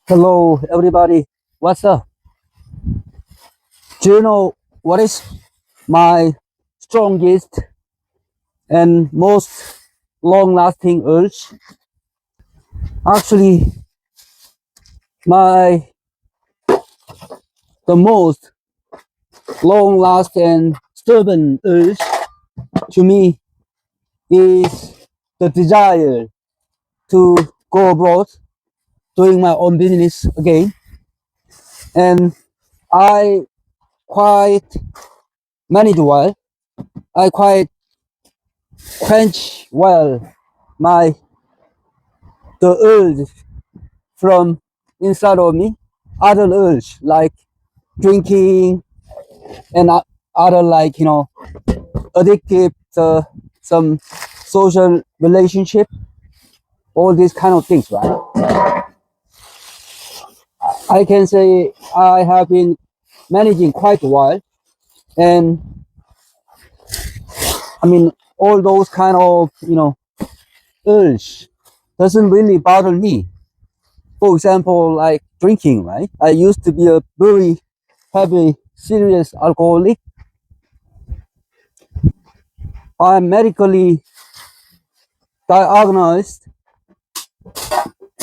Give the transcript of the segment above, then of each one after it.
Hello, everybody. What's up? Do you know what is my strongest and most long lasting urge? Actually, my the most long lasting and stubborn urge to me is the desire to go abroad doing my own business again. And I quite manage well. I quite quench well my the urge from inside of me, other urge like drinking and other like addictive some social relationship, all these kind of things, right? I can say I have been managing quite a while, and I mean all those kind of urge doesn't really bother me. For example, like drinking, right? I used to be a very heavy, serious alcoholic. I'm medically diagnosed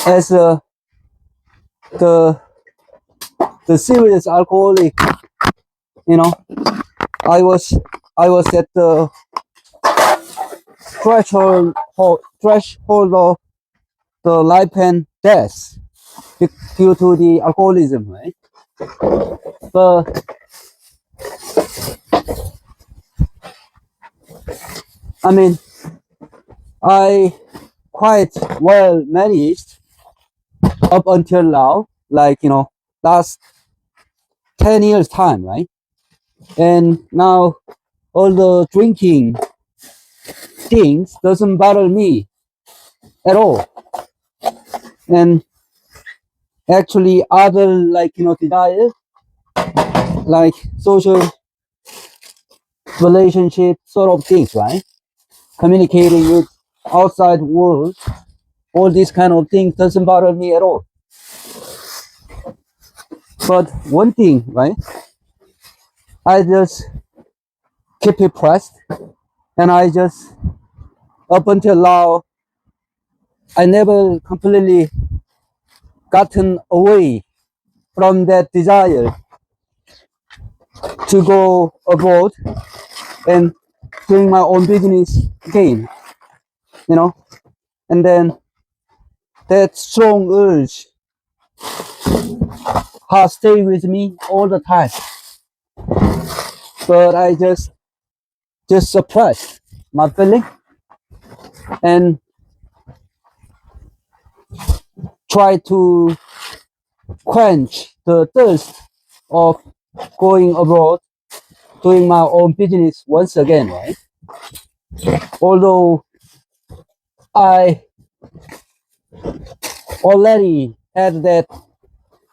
as the the serious alcoholic. You know, I was I was at the threshold of the life and death due to the alcoholism, right? But I mean, I quite well managed up until now, like last 10 years time, right? And now all the drinking things doesn't bother me at all. And actually other like desires like social relationship sort of things, right? Communicating with outside world, all these kind of things doesn't bother me at all. But one thing, right? I just keep it pressed, and I just up until now I never completely gotten away from that desire to go abroad and doing my own business again, you know. And then that strong urge has stayed with me all the time, but I just suppressed my feeling and try to quench the thirst of going abroad, doing my own business once again, right? Although I already had that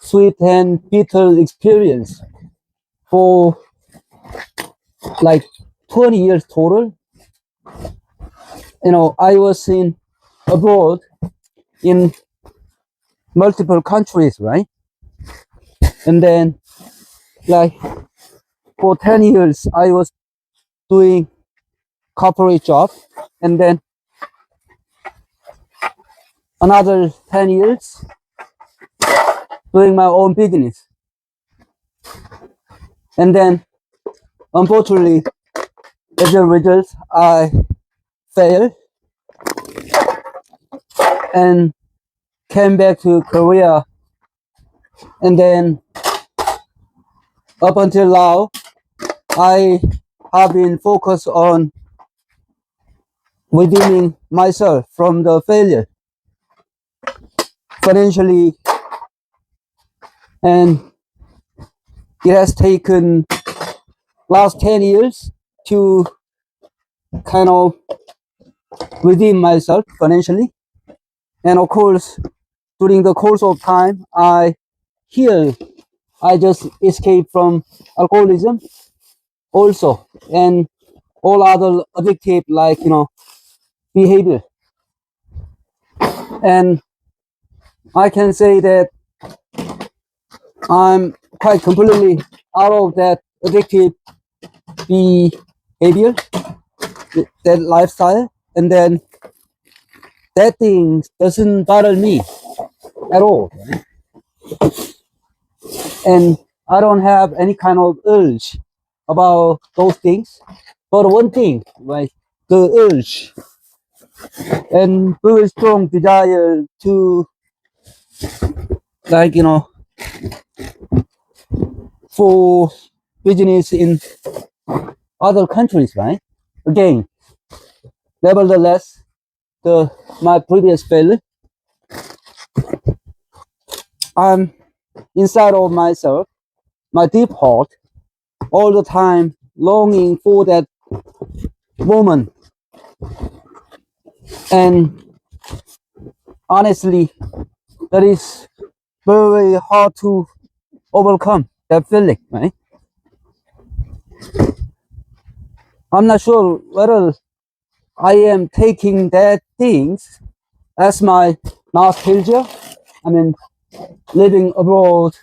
sweet and bitter experience for like 20 years total. I was in abroad in multiple countries, right? And then like for 10 years I was doing corporate job, and then another 10 years doing my own business. And then unfortunately, as a result, I failed and came back to Korea. And then up until now, I have been focused on redeeming myself from the failure financially, and it has taken last 10 years to kind of redeem myself financially. And of course, during the course of time, I just escaped from alcoholism also, and all other addictive like behavior. And I can say that I'm quite completely out of that addictive behavior, that lifestyle, and then that thing doesn't bother me at all. And I don't have any kind of urge about those things. But one thing, like the urge and very strong desire to, like, for business in other countries, right? Again, nevertheless, the my previous failure, I'm inside of myself, my deep heart, all the time longing for that moment. And honestly, that is very hard to overcome that feeling, right? I'm not sure whether I am taking that things as my nostalgia. I mean, living abroad,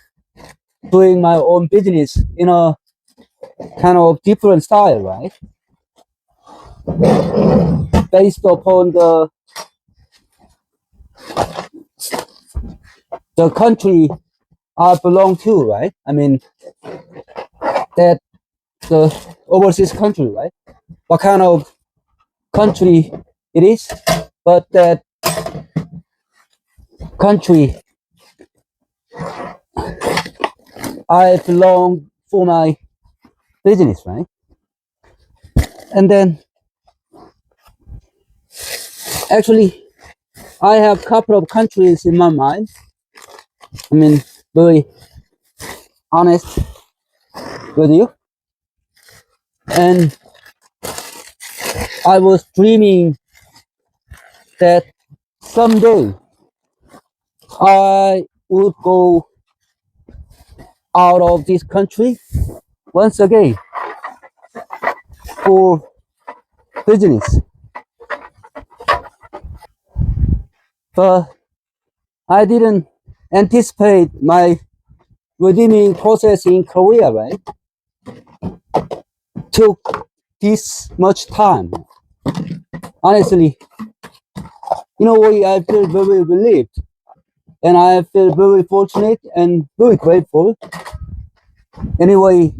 doing my own business in a kind of different style, right? Based upon the country I belong to, right? I mean, that the overseas country, right? What kind of country it is, but that country I belong for my business, right? And then actually, I have a couple of countries in my mind. I mean, very honest with you. And I was dreaming that someday I would go out of this country once again for business. But I didn't anticipate my redeeming process in Korea, right? Took this much time. Honestly, in a way, I feel very relieved and I feel very fortunate and very grateful. Anyway,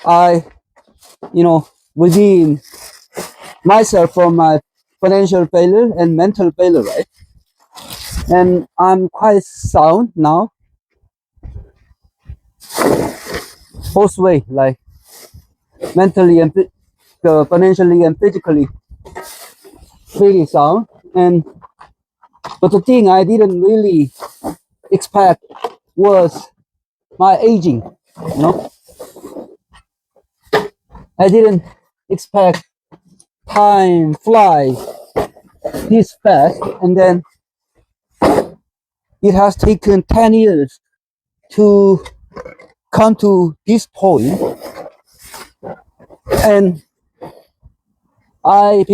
I, redeem myself from my financial failure and mental failure, right? And I'm quite sound now, both way, like mentally and financially and physically, pretty sound. And but the thing I didn't really expect was my aging. You know, I didn't expect time flies this fast, and then it has taken 10 years to come to this point, and I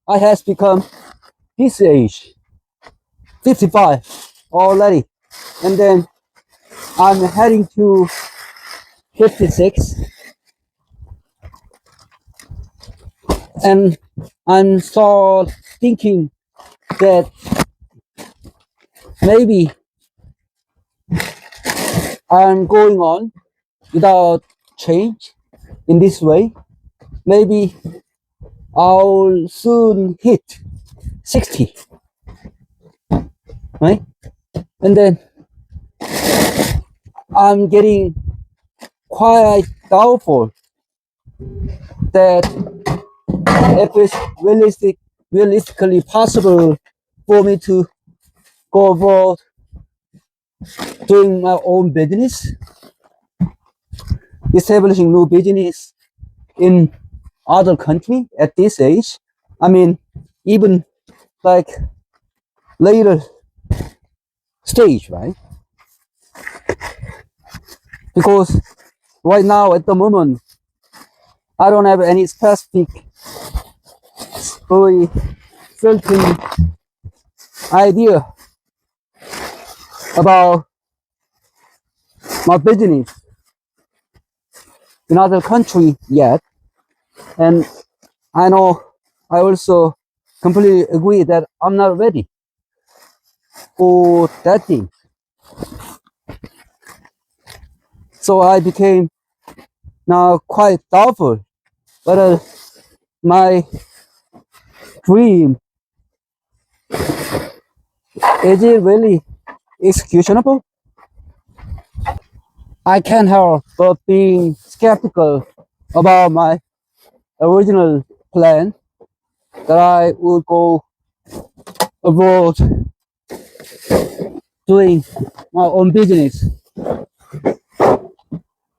has become this age, 55 already, and then I'm heading to 56, and I'm start thinking that maybe I'm going on without change in this way. Maybe I'll soon hit 60, right? And then I'm getting quite doubtful that if it's realistically possible for me to go abroad doing my own business, establishing new business in other country at this age. I mean, even like later stage, right? Because right now at the moment, I don't have any specific, very certain idea about my business in other country yet. And I know I also completely agree that I'm not ready for that thing. So I became now quite doubtful whether my dream is it really executionable. I can't help but being skeptical about my original plan that I would go abroad doing my own business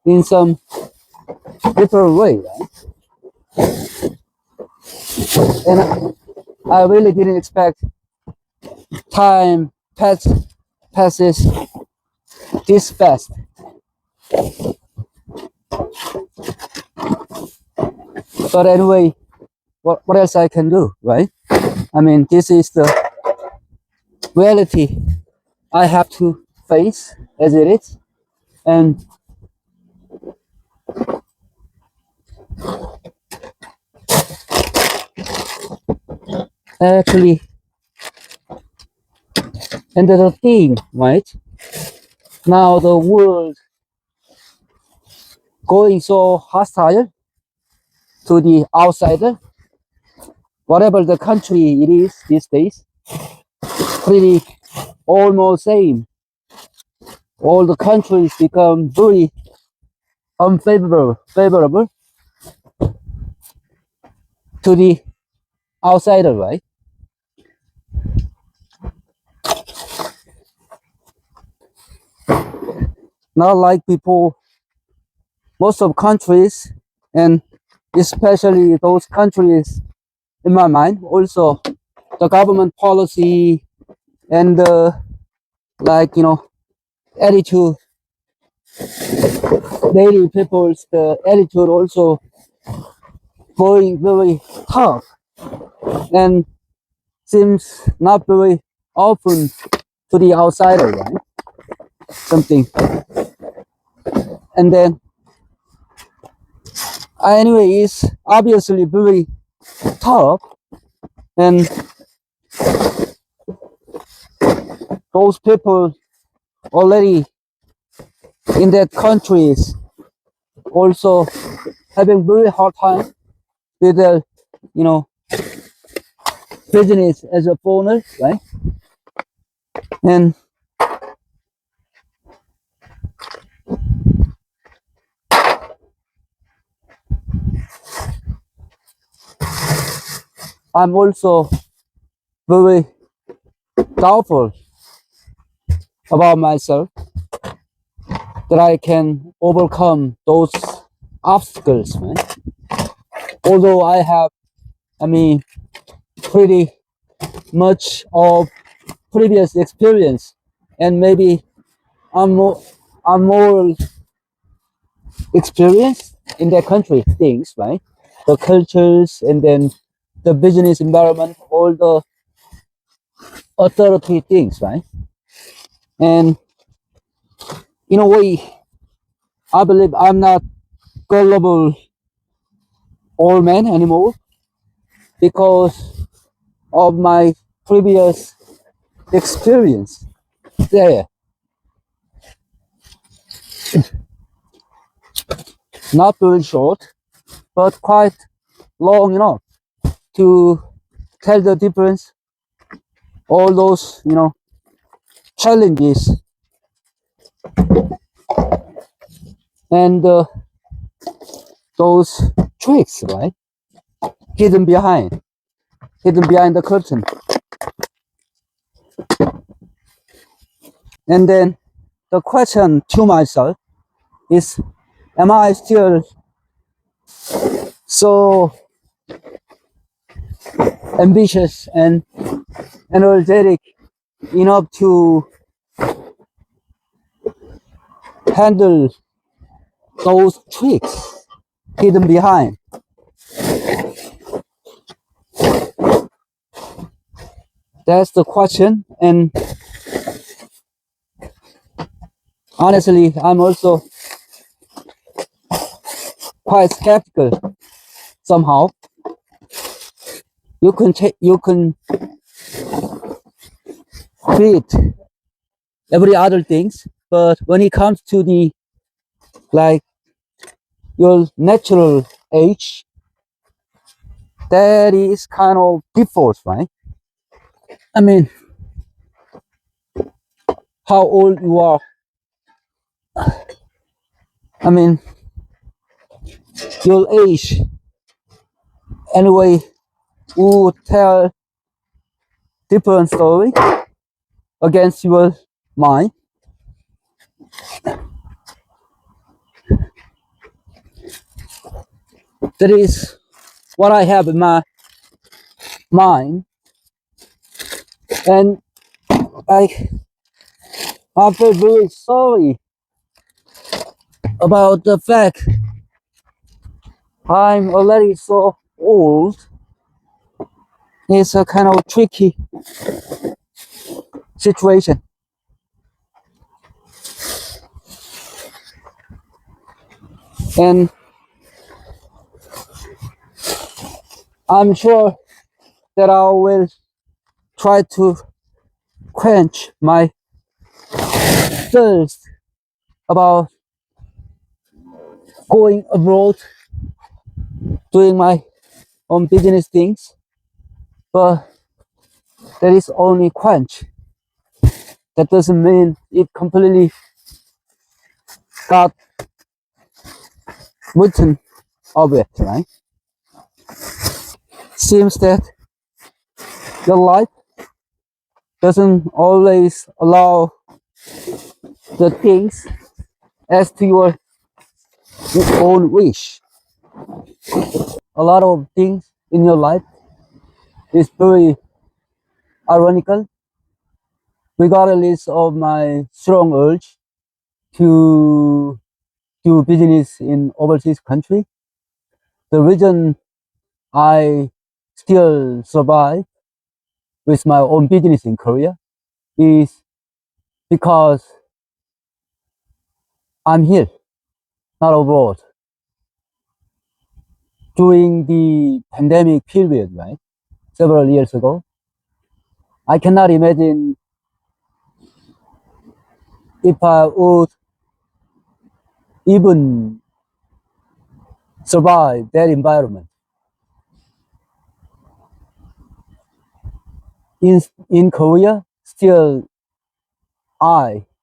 in some different way, right? And I really didn't expect time passes this fast. But anyway, what else I can do, right? I mean, this is the reality I have to face as it is. And actually, and the thing, right? Now the world going so hostile to the outsider, whatever the country it is these days, pretty almost same. All the countries become very favorable to the outsider, right? Not like before, most of countries, and especially those countries in my mind, also the government policy and the like, attitude, daily people's the attitude also very tough and seems not very open to the outsider, right? Something. And then anyway, it's obviously very tough, and those people already in that countries also having very hard time with their, you know, business as a foreigner, right? And I'm also very doubtful about myself that I can overcome those obstacles, right? Although I have, I mean, pretty much of previous experience, and maybe I'm more experienced in their country things, right? The cultures and then the business environment, all the authority things, right? And in a way, I believe I'm not gullible old man anymore because of my previous experience there. Not very short, but quite long enough to tell the difference, all those, challenges and those tricks, right? Hidden behind the curtain. And then the question to myself is, am I still so ambitious and energetic enough to handle those tricks hidden behind? That's the question. And honestly, I'm also quite skeptical somehow. You can create every other things, but when it comes to the like your natural age, that is kind of default, right? I mean, how old you are. I mean, your age anyway would tell different story against your mind. That is what I have in my mind, and I I feel very sorry about the fact I'm already so old. It's a kind of tricky situation, and I'm sure that I will try to quench my thirst about going abroad, doing my own business things, but that is only quench. That doesn't mean it completely got written of it, right? Seems that your life doesn't always allow the things as to your own wish. A lot of things in your life is very ironical, regardless of my strong urge to do business in overseas country. The reason I still survive with my own business in Korea is because I'm here, not abroad. During the pandemic period, right, several years ago, I cannot imagine if I would even survive that environment. In Korea, still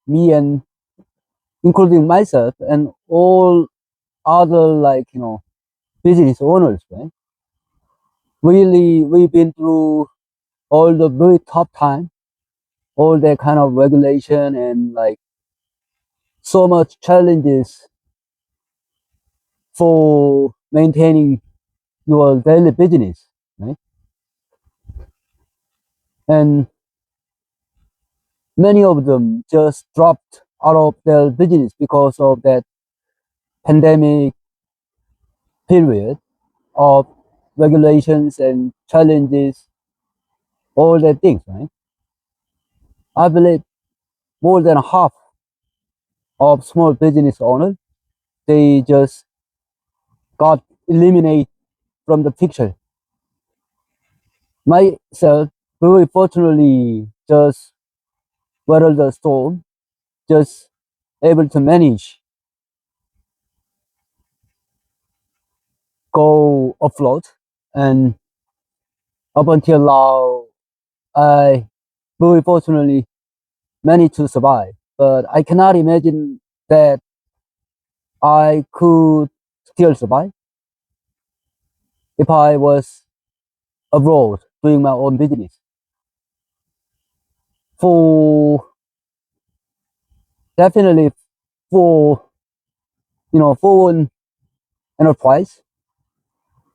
me and including myself and all other business owners, right? Really, we've been through all the very tough time, all that kind of regulation and like so much challenges for maintaining your daily business, right? And many of them just dropped out of their business because of that pandemic period of regulations and challenges, all that things, right? I believe more than half of small business owners, they just got eliminated from the picture. Myself, very fortunately, just weathered the storm, just able to manage, go afloat, and up until now, I very fortunately managed to survive. But I cannot imagine that I could still survive if I was abroad doing my own business. For definitely for foreign enterprise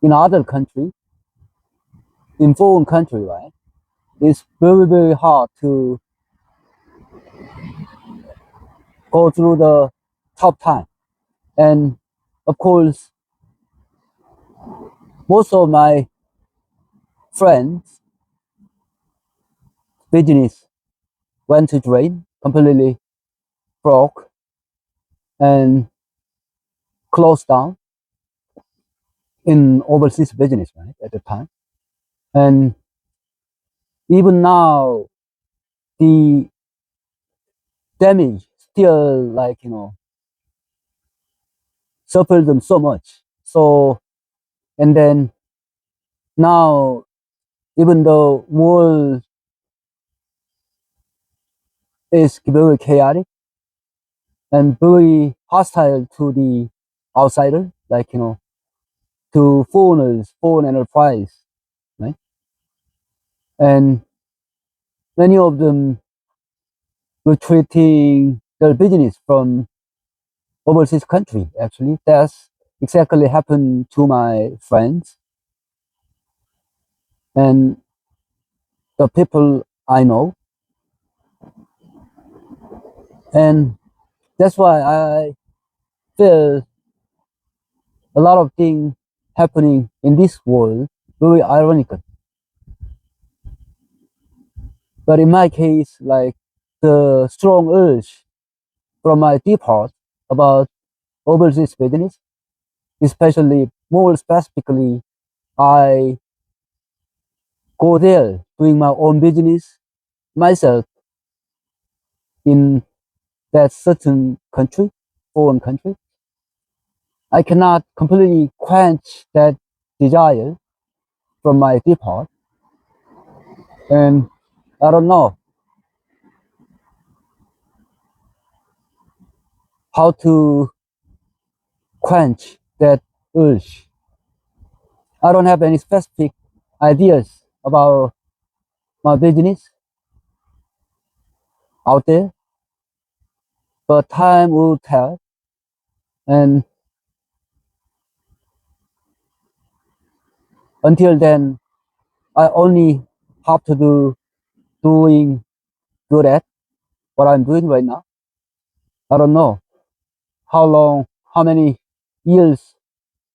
in other country, in foreign country, right? It's very hard to go through the tough time. And of course, most of my friends' business went to drain, completely broke. and closed down in overseas business, right, at the time. And even now, the damage still, like, suffered them so much. So, and then now, even though world is very chaotic and very hostile to the outsider, like, to foreigners, foreign enterprise, right? And many of them retreating their business from overseas country. Actually, that's exactly happened to my friends and the people I know, and that's why I feel a lot of things happening in this world very ironical. But in my case, like, the strong urge from my deep heart about overseas business, especially more specifically, I go there doing my own business myself in that certain country, foreign country. I cannot completely quench that desire from my deep heart, and I don't know how to quench that urge. I don't have any specific ideas about my business out there, but time will tell. And until then, I only have to do doing good at what I'm doing right now. I don't know how long, how many years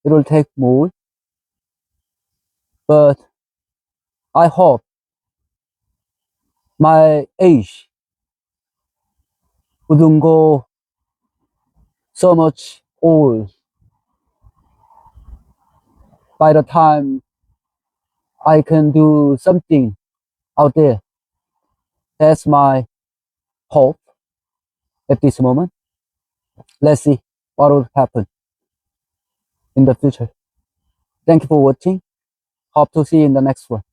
it will take more, but I hope my age wouldn't go so much old by the time I can do something out there. That's my hope at this moment. Let's see what will happen in the future. Thank you for watching. Hope to see you in the next one.